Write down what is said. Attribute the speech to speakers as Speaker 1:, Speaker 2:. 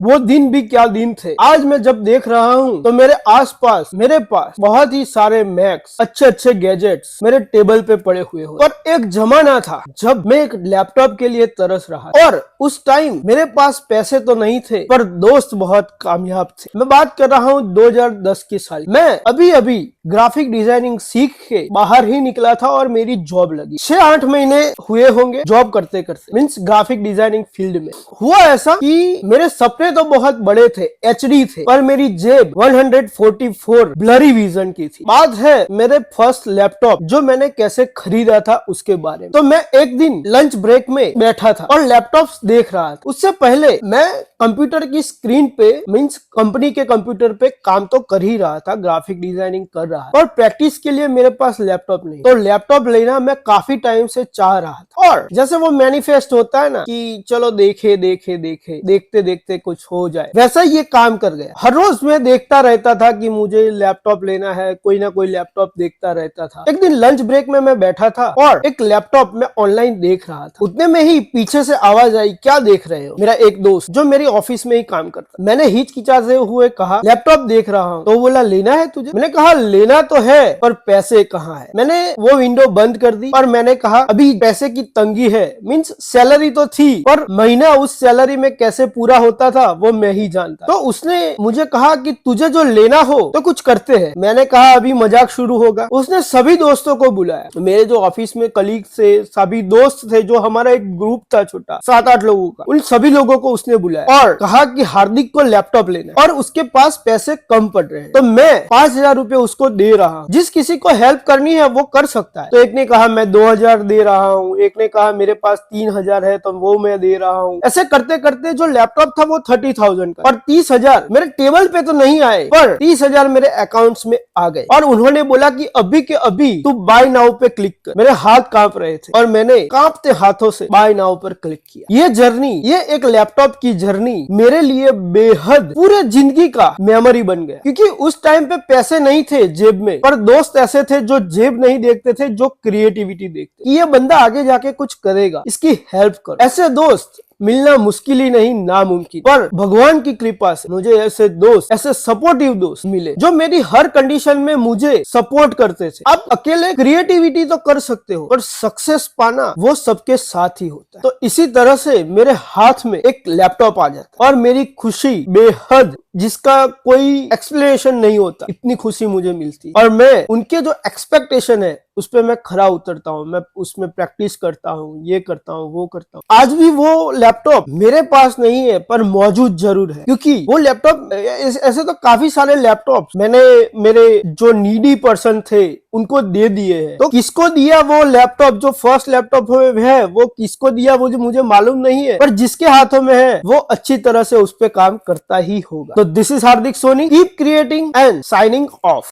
Speaker 1: वो दिन भी क्या दिन थे। आज मैं जब देख रहा हूँ तो मेरे आसपास मेरे पास बहुत ही सारे मैक्स, अच्छे अच्छे गैजेट्स मेरे टेबल पे पड़े हुए हो। और एक जमाना था जब मैं एक लैपटॉप के लिए तरस रहा और उस टाइम मेरे पास पैसे तो नहीं थे पर दोस्त बहुत कामयाब थे। मैं बात कर रहा हूँ 2010 की साल। मैं अभी अभी ग्राफिक डिजाइनिंग सीख के बाहर ही निकला था और मेरी जॉब लगी। 6-8 महीने हुए होंगे जॉब करते करते, मीन्स ग्राफिक डिजाइनिंग फील्ड में। हुआ ऐसा कि मेरे सपने तो बहुत बड़े थे, एचडी थे, पर मेरी जेब 144 ब्लरी विजन की थी। बात है मेरे फर्स्ट लैपटॉप जो मैंने कैसे खरीदा था उसके बारे में। तो मैं एक दिन लंच ब्रेक में बैठा था और लैपटॉप देख रहा था। उससे पहले मैं कंप्यूटर की स्क्रीन पे, मीन्स कंपनी के कंप्यूटर पे काम तो कर ही रहा था, ग्राफिक डिजाइनिंग कर रहा था, और प्रैक्टिस के लिए मेरे पास लैपटॉप नहीं। तो लैपटॉप लेना मैं काफी टाइम से चाह रहा था। और जैसे वो मैनिफेस्ट होता है ना कि चलो देखे देखे देखे देखते देखते कुछ हो जाए, वैसा ये काम कर गया। हर रोज मैं देखता रहता था कि मुझे लैपटॉप लेना है, कोई ना कोई लैपटॉप देखता रहता था। एक दिन लंच ब्रेक में मैं बैठा था और एक लैपटॉप में ऑनलाइन देख रहा था। उतने में ही पीछे से आवाज आई, क्या देख रहे हो? मेरा एक दोस्त जो मेरी ऑफिस में ही काम करता। मैंने हिचकिचाते हुए कहा लैपटॉप देख रहा हूँ। तो बोला लेना है तुझे? मैंने कहा लेना तो है पर पैसे कहाँ है। मैंने वो विंडो बंद कर दी और मैंने कहा अभी पैसे की तंगी है। मीन्स सैलरी तो थी पर महीना उस सैलरी में कैसे पूरा होता था वो मैं ही जानता। तो उसने मुझे कहा कि तुझे जो लेना हो तो कुछ करते हैं। मैंने कहा अभी मजाक शुरू होगा। उसने सभी दोस्तों को बुलाया, मेरे जो ऑफिस में कलीग थे, सभी दोस्त थे, जो हमारा एक ग्रुप था छोटा 7-8 लोगों का, उन सभी लोगों को उसने बुलाया और कहा कि हार्दिक को लैपटॉप लेना है और उसके पास पैसे कम पड़ रहे हैं। तो मैं 5,000 रुपए उसको दे रहा हूँ। जिस किसी को हेल्प करनी है वो कर सकता है। तो एक ने कहा मैं 2,000 दे रहा हूँ, एक ने कहा मेरे पास 3,000 है तो वो मैं दे रहा हूँ। ऐसे करते करते जो लैपटॉप था वो 30,000 का, और 30,000 मेरे टेबल पे तो नहीं आए पर 30,000 मेरे अकाउंट्स में आ गए। और उन्होंने बोला कि अभी के अभी तू बाय नाउ पे क्लिक कर। मेरे हाथ कांप रहे थे और मैंने कांपते हाथों से बाय नाउ पर क्लिक किया। ये जर्नी, ये एक लैपटॉप की जर्नी मेरे लिए बेहद पूरे जिंदगी का मेमोरी बन गया। क्योंकि उस टाइम पे पैसे नहीं थे जेब में, पर दोस्त ऐसे थे जो जेब नहीं देखते थे, जो क्रिएटिविटी देखते कि ये बंदा आगे जाके कुछ करेगा, इसकी हेल्प करो। ऐसे दोस्त मिलना मुश्किल ही नहीं, नामुमकिन। पर भगवान की कृपा से मुझे ऐसे दोस्त, ऐसे सपोर्टिव दोस्त मिले जो मेरी हर कंडीशन में मुझे सपोर्ट करते थे। आप अकेले क्रिएटिविटी तो कर सकते हो पर सक्सेस पाना वो सबके साथ ही होता है। तो इसी तरह से मेरे हाथ में एक लैपटॉप आ जाता और मेरी खुशी बेहद, जिसका कोई एक्सप्लेनेशन नहीं होता, इतनी खुशी मुझे मिलती। और मैं उनके जो एक्सपेक्टेशन है उस पे मैं खरा उतरता हूँ, मैं उसमें प्रैक्टिस करता हूँ, ये करता हूँ, वो करता हूँ। आज भी वो लैपटॉप मेरे पास नहीं है पर मौजूद जरूर है, क्योंकि वो लैपटॉप, ऐसे तो काफी सारे लैपटॉप मैंने मेरे जो नीडी पर्सन थे उनको दे दिए हैं। तो किसको दिया वो लैपटॉप, जो फर्स्ट लैपटॉप है वो किसको दिया वो जो मुझे मालूम नहीं है, पर जिसके हाथों में है वो अच्छी तरह से उस पे काम करता ही होगा। तो this is Hardik Soni, keep creating and signing of.